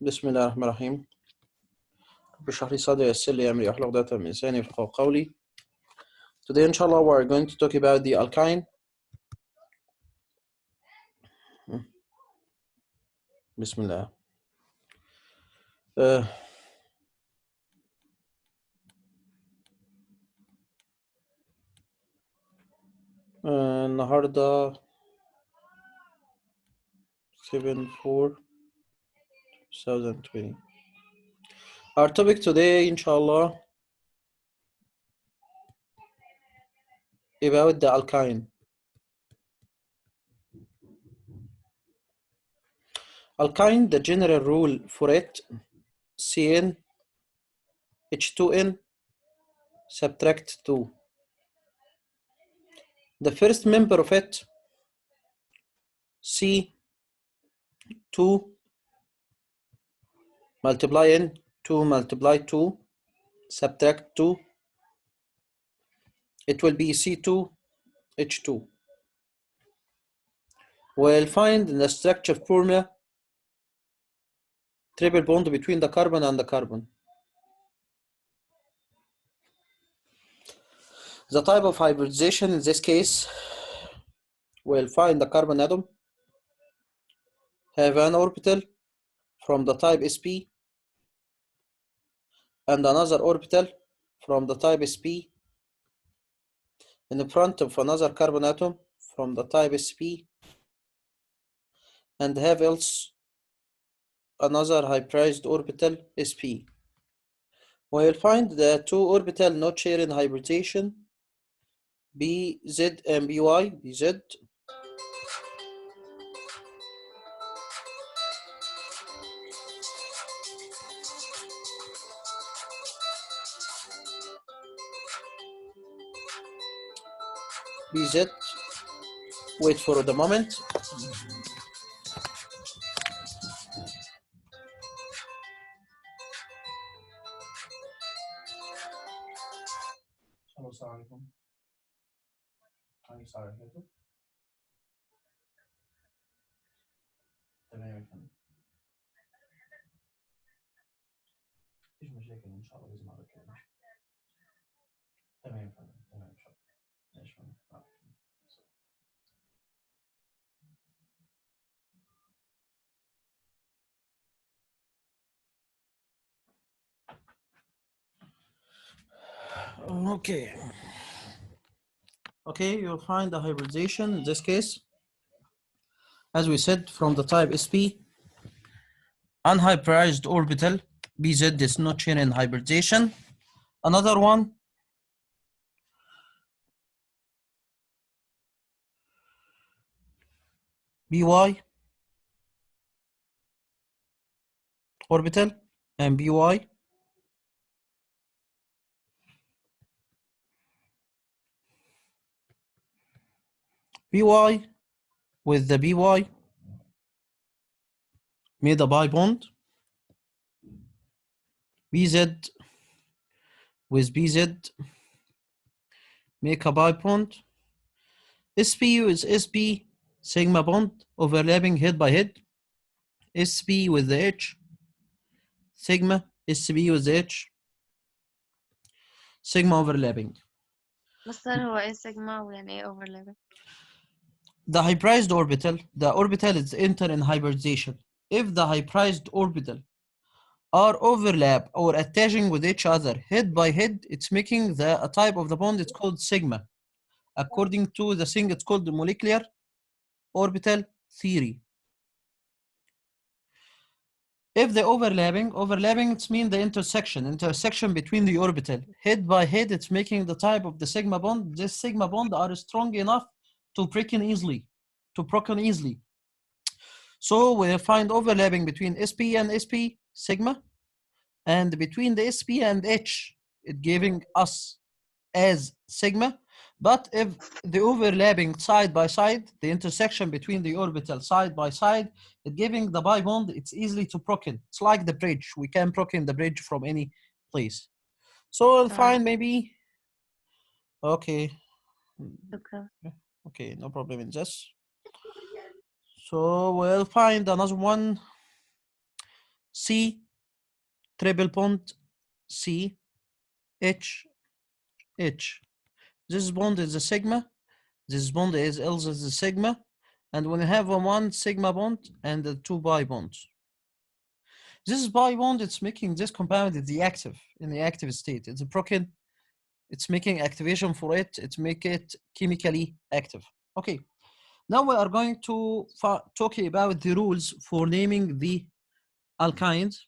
بسم الله الرحمن الرحيم. رب اشرح لي صدري ويسر لي أمري واحلل عقدة من لساني يفقهوا قولي. Today, inshallah, we're going to talk about the alkyne. Bismillah. النهاردة 7/4/2020. Our topic today, inshallah, about the alkyne. Alkyne, the general rule for it, CN H2N subtract 2. The first member of it, C2 multiply N, 2 multiply 2, subtract 2. It will be C2H2. We'll find in the structure formula triple bond between the carbon and the carbon. The type of hybridization in this case, we'll find the carbon atom have an orbital from the type sp and another orbital from the type sp in front of another carbon atom from the type sp, and have else another hybridized orbital sp. We'll find the two orbital not sharing hybridization BZ and BY. BZ BZ, wait for the moment. السلام عليكم. تمام يا فندم. مفيش مشاكل ان شاء الله لازم على كده. تمام يا فندم. تمام ان شاء الله. ماشي يا فندم. Okay, you'll find the hybridization in this case, as we said, from the type sp, unhybridized orbital BZ is not sharing hybridization. Another one, BY orbital and BY. BY with the BY made a pi bond. BZ with BZ make a pi bond. SP with SP sigma bond overlapping head by head. SP with the H sigma, SB with the H sigma overlapping. مستر هو ايه سيجما ويعني ايه overlapping؟ The hybridized orbital, the orbital is enter in hybridization. If the hybridized orbital are overlap or attaching with each other head by head, it's making a type of the bond, it's called sigma. According to the thing, it's called the molecular orbital theory. If the overlapping it means the intersection between the orbital head by head, it's making the type of the sigma bond. This sigma bond are strong enough to broken easily. So we find overlapping between sp and sp sigma, and between the sp and h, it giving us as sigma. But if the overlapping side by side, the intersection between the orbital side by side, it giving the pi bond, it's easily to broken. It's like the bridge. We can broken the bridge from any place. So we'll find maybe, okay. Okay, no problem in this. So we'll find another one. C, triple bond, C, H, H. This bond is a sigma. This bond is also the sigma. And when you have a one sigma bond and a two pi bonds. This pi bond, it's making this compound in the active state. It's broken. It's making activation for it. It's make it chemically active. Okay. Now we are going to talk about the rules for naming the alkynes.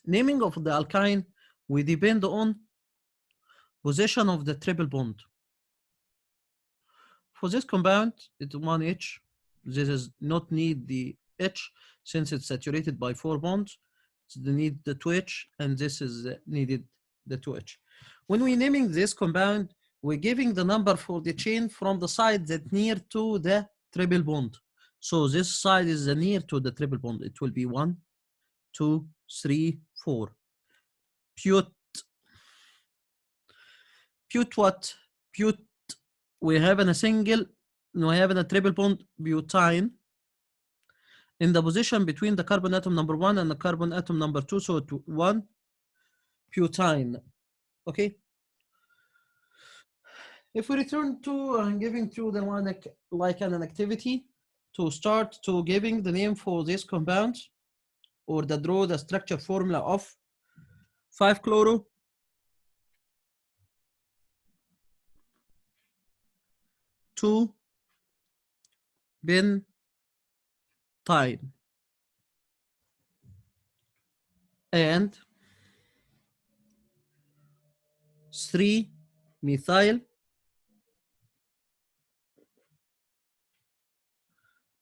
Naming of the alkyne will depend on position of the triple bond. For this compound, it's 1H. This is not need the H since it's saturated by 4 bonds. So they need the 2H, and this is needed the 2H. When we're naming this compound, we're giving the number for the chain from the side that near to the triple bond. So this side is near to the triple bond. It will be 1, 2, 3, 4. Put what? Put, we have in a single, we have in a triple bond butane in the position between the carbon atom number 1 and the carbon atom number 2. So 1 butane. Okay. If we return to giving to the one like an activity to start to giving the name for this compound or the draw the structure formula of 5-chloro 2-bentine and 3-methyl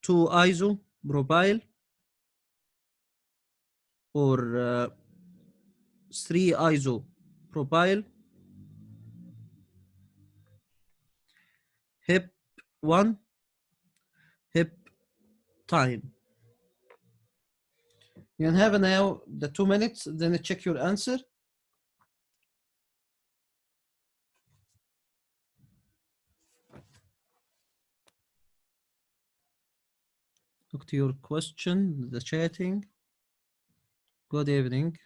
2-isopropyl or 3-isopropyl hep 1 heptine. You can have now the 2 minutes, then check your answer. Look to your question, the chatting. Good evening.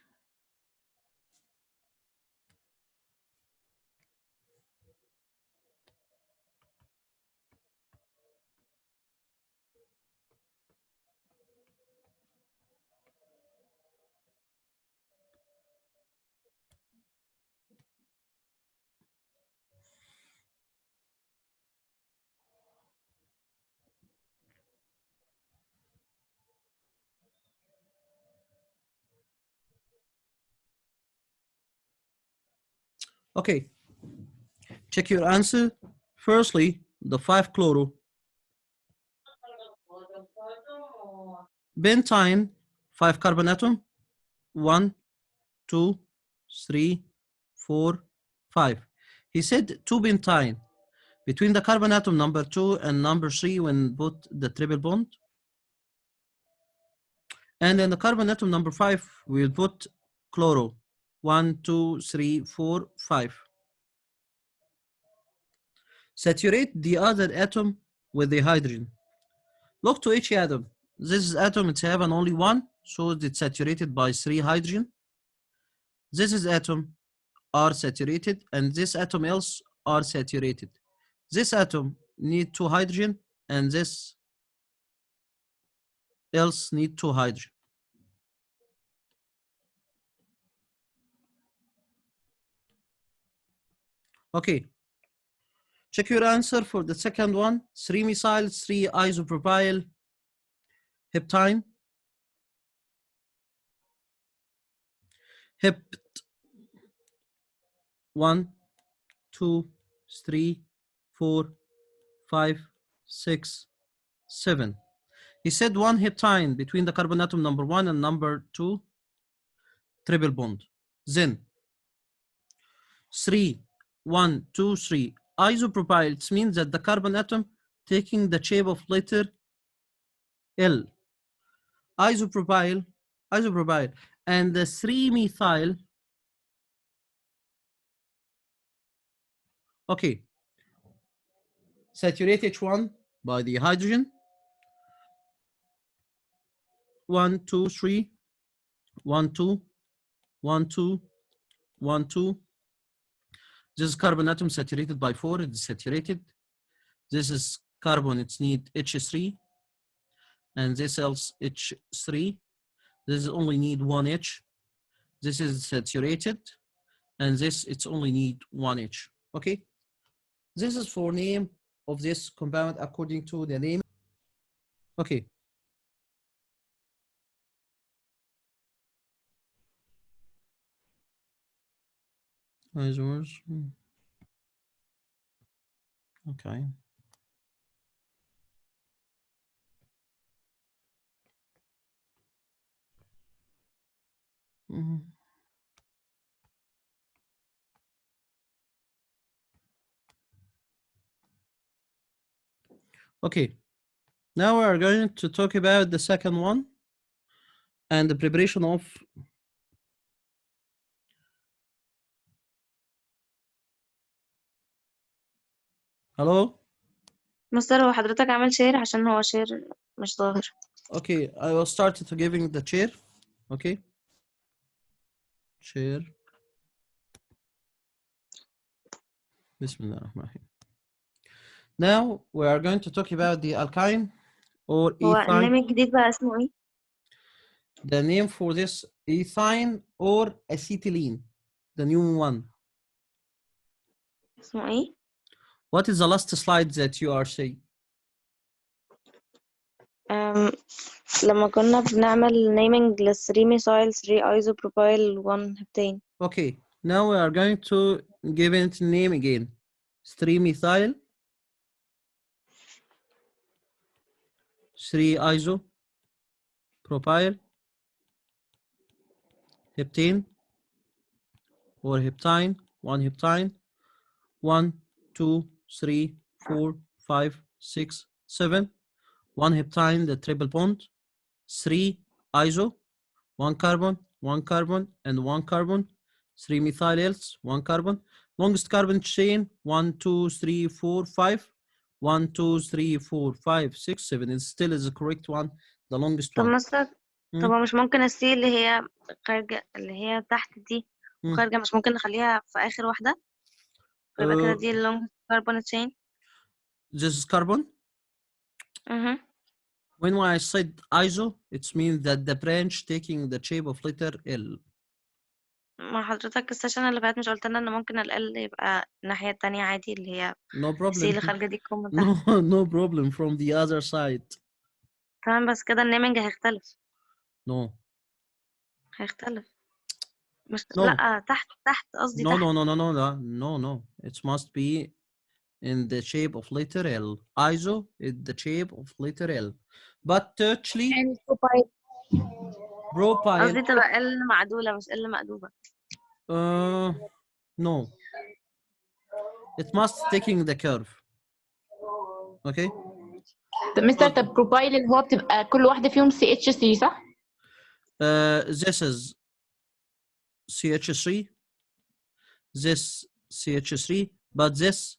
Okay, check your answer. Firstly, the 5-chloro bentine, 5 carbon atom, 1, 2, 3, 4, 5. He said 2-bentine between the carbon atom number 2 and number 3 when put the triple bond. And then the carbon atom number 5 we'll put chloro. 1, 2, 3, 4, 5. Saturate the other atom with the hydrogen. Look to each atom. This atom it's have an only one, so it's saturated by 3 hydrogen. This is atom are saturated, and this atom else are saturated. This atom need 2 hydrogen, and this else need 2 hydrogen. Okay. Check your answer for the second one. 3-methyl, 3-isopropyl heptine. Hept 1, 2, 3, 4, 5, 6, 7. He said 1 heptine between the carbon atom number 1 and number 2 triple bond. Then 3, 1, 2, 3 isopropyl. It means that the carbon atom taking the shape of letter L. Isopropyl, and the 3-methyl. Okay. Saturate H1 by the hydrogen. 1, 2, 3. 1, 2, 1, 2, 1, 2. This is carbon atom saturated by 4, it's saturated. This is carbon, it's need H3, and this else H3. This is only need 1 H. This is saturated, and this it's only need 1 H. Okay. This is for name of this compound according to the name. Okay. Isomers. Okay. Okay. Now we are going to talk about the second one and the preparation of. Hello. مستر هو حضرتك عامل شير عشان هو شير مش ظاهر. Okay, I will start to giving the chair. Okay. Chair. Bismillah. Now we are going to talk about the alkyne or هو ethyne. النام الجديد بقى اسمه ايه؟ The name for this ethyne or acetylene, the new one. اسمه ايه؟ What is the last slide that you are saying? لما كنا بنعمل naming لل 3 methyl 3 isopropyl 1 heptane. Okay, now we are going to give it name again. 3 methyl, 3 iso, propyl, heptane or heptine, 1 heptine, 1, 2, 3, 4, 5, 6, 7, 1 heptine, the triple bond, 3 iso, 1 carbon, 1 carbon, and 1 carbon, 3 methyls, 1 carbon, longest carbon chain, 1, 2, 3, 4, 5, 1, 2, 3, 4, 5, 6, 7. It still is the correct one, the longest طب one. مستر طب هو مش ممكن السي اللي هي خارجة اللي هي تحت دي وخارجة مش ممكن نخليها في آخر واحدة ويبقى كده دي اللونج كاربون تشين. This is carbon. When I said iso, it means that the branch taking the shape of letter L. ما حضرتك السيشن اللي فات مش قلت لنا ان ممكن ال يبقى الناحية التانية عادي اللي هي No سي اللي problem. خارجة دي تكون من تحت. No problem from the other side. تمام بس كده النيمنج هيختلف. No. هيختلف. مش No. لا تحت قصدي No, تحت. no, no, no, no, no, no, no. It must be in the shape of letter L. Iso is the shape of letter L. But actually, يعني propyl. propyl. قصدي تبقى ال معدولة مش ال مقلوبة. No. It must taking the curve. Okay. طب مستر طب بروبايل اللي هو بتبقى كل واحدة فيهم CH3 صح؟ This is CH3. This CH3, but this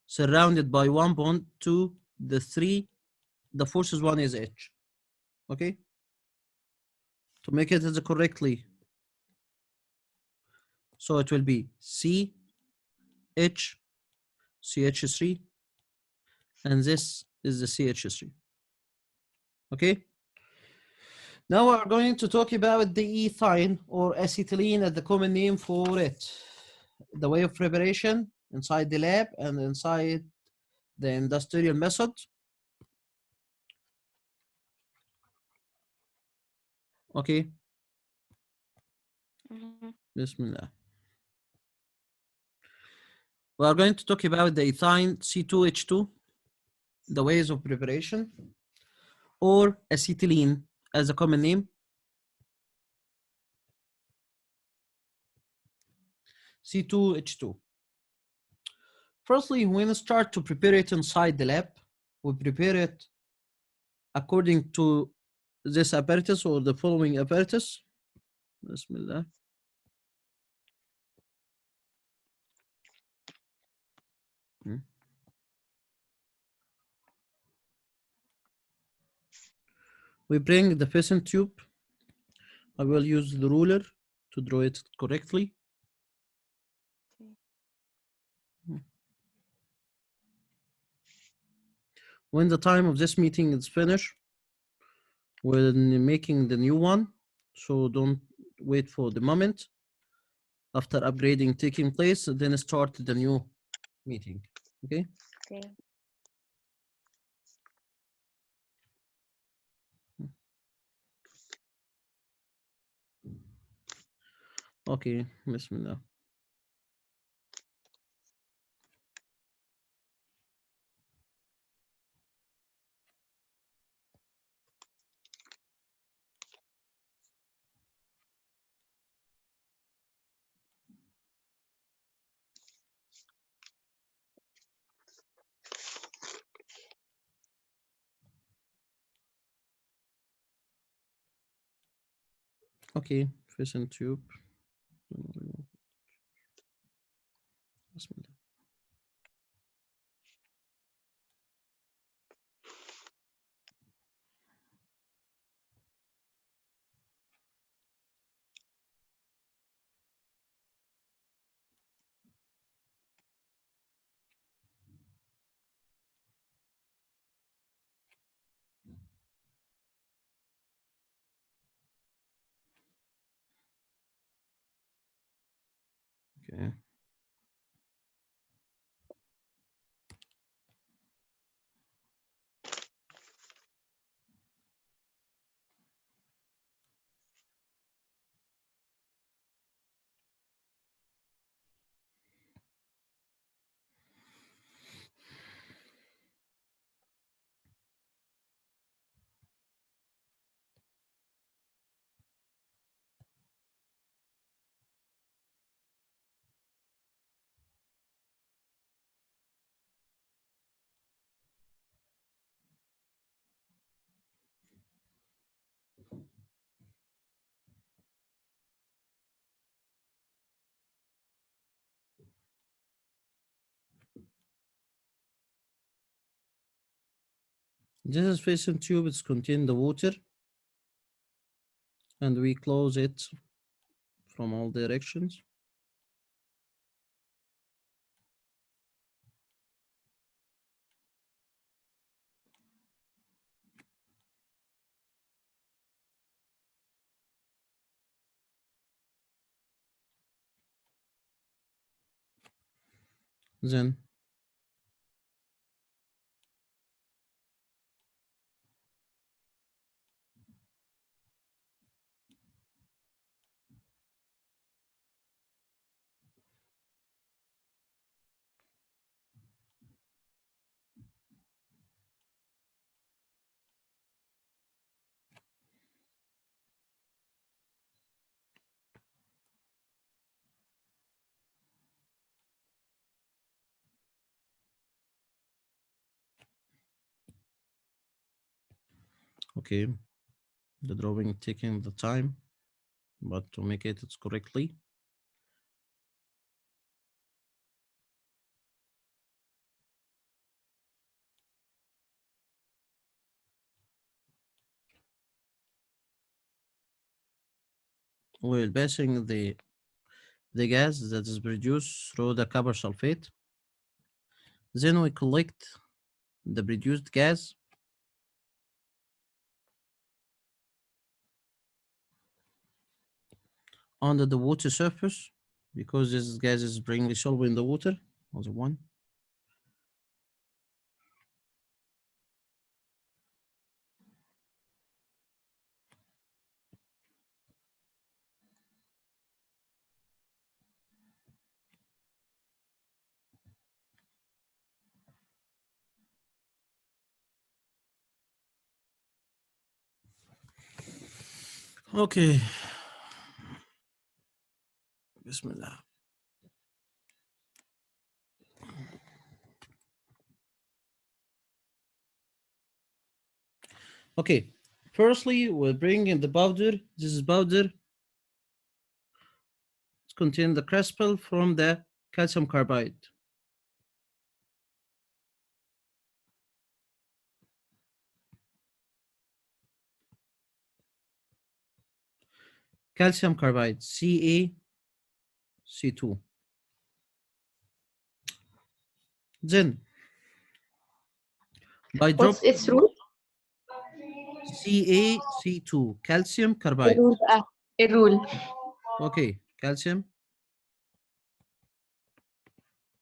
surrounded by 1 bond to the 3. The forces one is H. Okay. To make it as correctly. So it will be C, H, CH3, and this is the CH3. Okay. Now we're going to talk about the ethyne or acetylene as the common name for it. The way of preparation inside the lab and inside the industrial method. Okay. Bismillah. We are going to talk about the ethyne C2H2, the ways of preparation, or acetylene as a common name. C2H2. Firstly, when we start to prepare it inside the lab, we prepare it according to this apparatus or the following apparatus. Bismillah. We bring the piston tube. I will use the ruler to draw it correctly. When the time of this meeting is finished, we're making the new one, so don't wait for the moment. After upgrading taking place, then start the new meeting, okay? Okay. Okay, Bismillah. Okay, fission tube. Bismillah. Okay. This is fission tube, it's contain the water, and we close it from all directions. Then okay, the drawing taking the time, but to make it it's correctly. While passing the gas that is produced through the copper sulfate, then we collect the produced gas under the water surface, because this gas is being dissolved in the water. Other one. Okay. Bismillah. Okay. Firstly, we'll bring in the powder. This is powder. It contains the crystal from the calcium carbide. calcium carbide, CaC2. Then by drop What's its rule? CaC2, calcium carbide. الرول بقى. الرول. Okay, calcium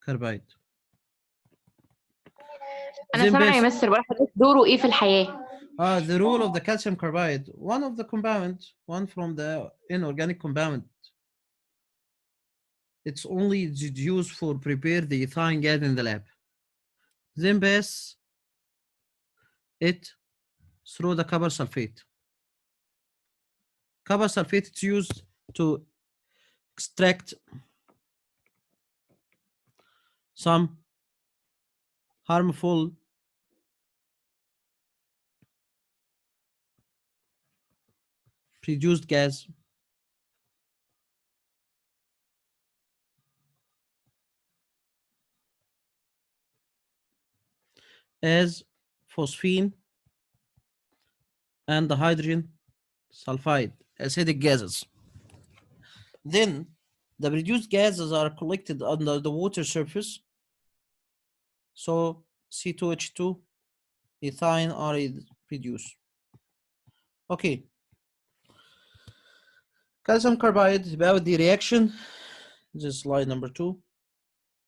carbide. انا Then سامعه يا base. مستر، بقول لحضرتك دوره ايه في الحياه؟ The rule of the calcium carbide, one of the compound, one from the inorganic compound. It's only used for prepare the ethylene gas in the lab. Then pass it through the copper sulfate. Copper sulfate is used to extract some harmful produced gas as phosphine and the hydrogen sulfide, acidic gases. Then the produced gases are collected under the water surface. So C2H2, ethane are produced. Okay. Calcium carbide, about the reaction. This is slide number 2.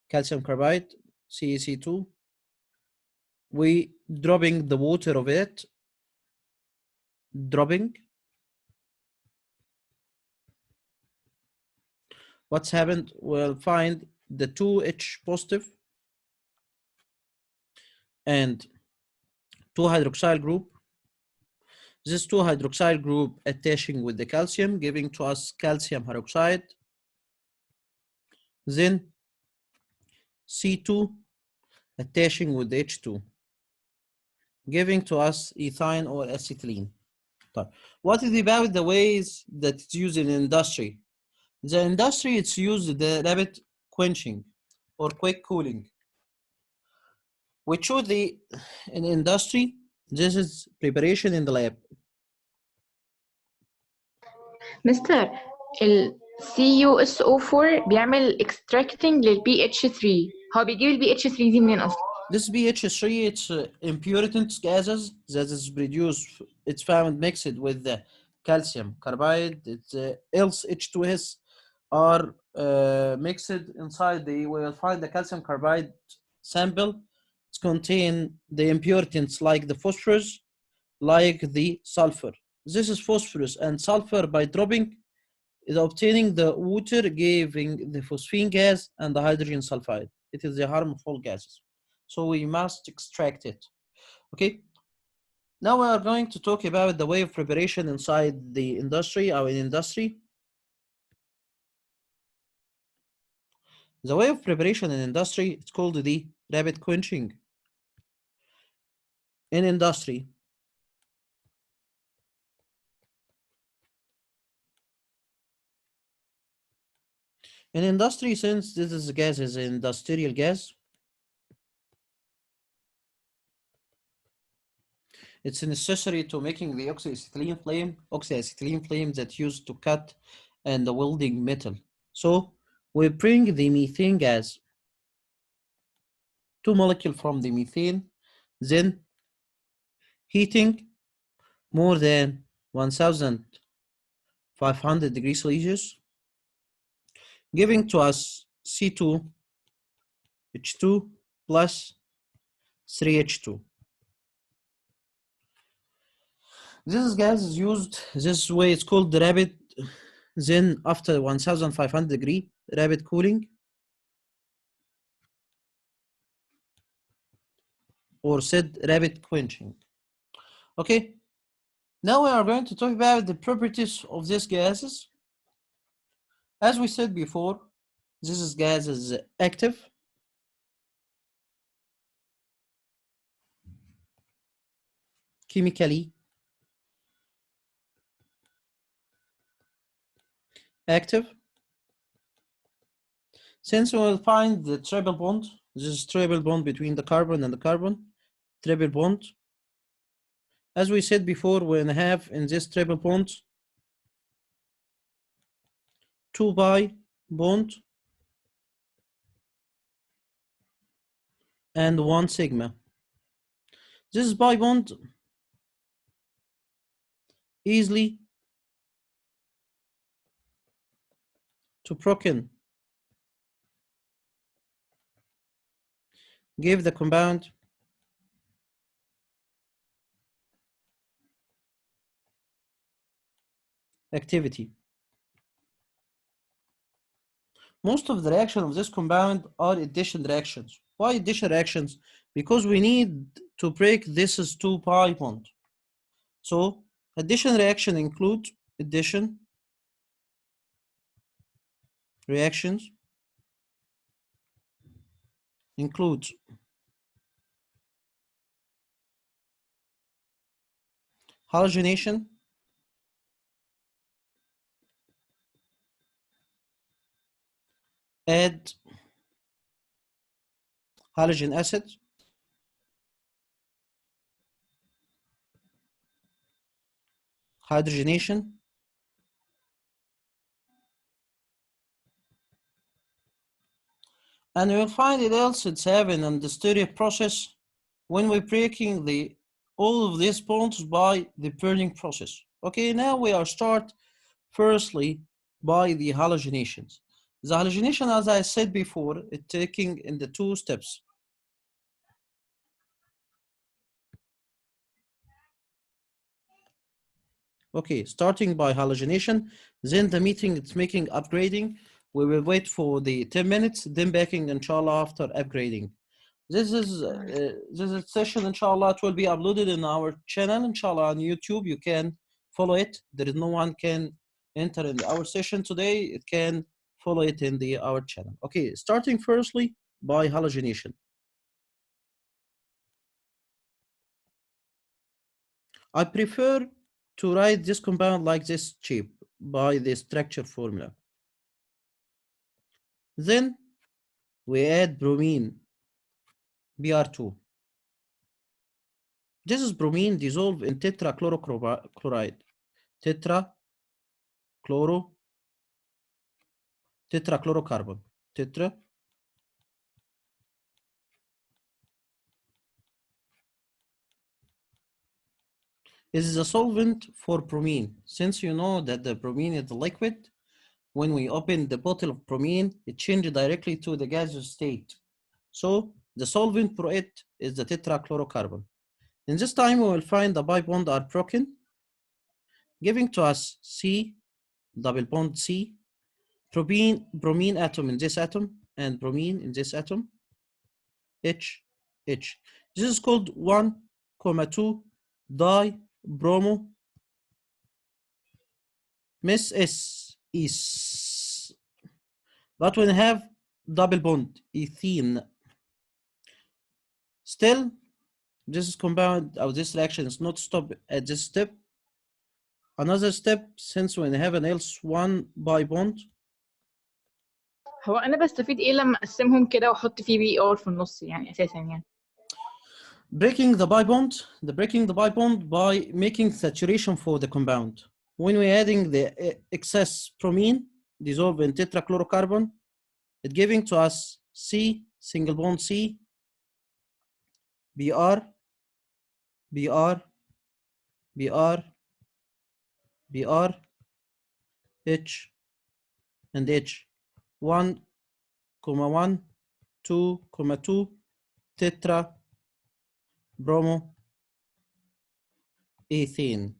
Calcium carbide, CaC2. We dropping the water of it. Dropping. What's happened? We'll find the 2H positive and 2 hydroxyl group. This 2 hydroxyl group attaching with the calcium, giving to us calcium hydroxide. Then C2 attaching with the H2, giving to us ethane or acetylene. What is about the ways that it's used in industry? The industry, it's used the rapid quenching or quick cooling. We choose in industry, this is preparation in the lab. مستر ال CuSO4 بيعمل extracting لل pH3. هو بيجيب ال pH3 دي منين اصلا؟ This pH3, it's impurities gases that is produced, it's found mixed with the calcium carbide. It's else H2S are mixed inside we'll find the calcium carbide sample. It's contain the impurities like the phosphorus, like the sulfur. This is phosphorus and sulfur by dropping is obtaining the water, giving the phosphine gas and the hydrogen sulfide. It is the harmful gases. So we must extract it. Okay. Now we are going to talk about the way of preparation inside the industry or in industry. The way of preparation in industry, it's called the rapid quenching. In industry, since this is gas is an industrial gas, it's necessary to making the oxyacetylene flame that used to cut and the welding metal. So we bring the methane gas, 2 molecules from the methane, then heating more than 1500 degrees Celsius, giving to us C2H2 plus 3H2. This gas is used this way, it's called the rapid. Then after 1500 degree rapid cooling or said rapid quenching. Okay, now we are going to talk about the properties of these gases. As we said before, this gas is active, chemically active. Since we will find the triple bond, this is triple bond between the carbon and the carbon, triple bond. As we said before, when have in this triple bond 2 pi bond and 1 sigma. This pi bond easily to broken give the compound activity. Most of the reactions of this compound are addition reactions. Why addition reactions? Because we need to break this is 2 pi bond. So addition reaction include addition reactions includes halogenation, add halogen acid, hydrogenation, and we'll find it else it's having an industrial process when we're breaking all of these bonds by the burning process. Okay, now we are start firstly by the halogenations. The halogenation, as I said before, it's taking in the 2 steps. Okay, starting by halogenation, then the meeting it's making upgrading. We will wait for the 10 minutes, then backing inshallah after upgrading. This is a session inshallah, it will be uploaded in our channel inshallah on YouTube. You can follow it. There is no one can enter in our session today. It can follow it in our channel. Okay, starting firstly by halogenation. I prefer to write this compound like this shape by the structure formula. Then we add bromine, Br2. This is bromine dissolved in tetrachlorochloride. Tetrachlorocarbon. Is a solvent for bromine. Since you know that the bromine is the liquid, when we open the bottle of bromine, it changes directly to the gaseous state. So the solvent for it is the tetrachlorocarbon. In this time, we will find the pi bond are broken, giving to us C, double bond C, bromine atom in this atom, and bromine in this atom, H. This is called 1,2 dibromo Miss S is. But when we have double bond ethene, still this compound or this reaction is not stop at this step. Another step, since when we have an else 1 pi bond. هو انا بستفيد ايه لما اقسمهم كده واحط فيه بي ار في النص يعني اساسا يعني breaking the pi bond by making saturation for the compound. When we're adding the excess bromine dissolved in tetrachlorocarbon, it's giving to us C, single bond C, Br, H, and H, 1,1, 2,2 tetra bromo ethane.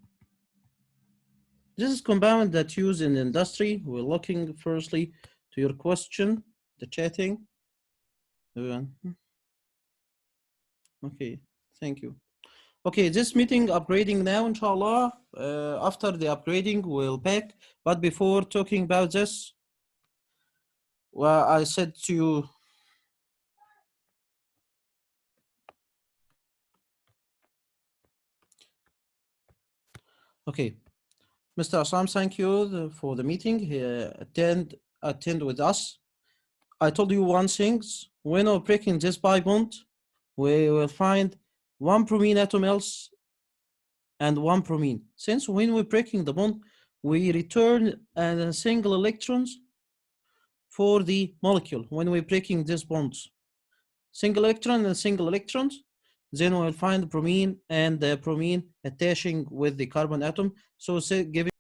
This is compound that used in industry. We're looking firstly to your question, the chatting. Okay, thank you. Okay, this meeting upgrading now, inshallah. After the upgrading, we'll back. But before talking about this, well, I said to you, okay, Mr. Assam, thank you for the meeting. Attend with us. I told you one thing. When we're breaking this pi bond, we will find 1 bromine atom else and 1 bromine. Since when we're breaking the bond, we return a single electrons for the molecule when we're breaking these bonds. Single electron and single electrons. Then we'll find bromine and the bromine attaching with the carbon atom. So giving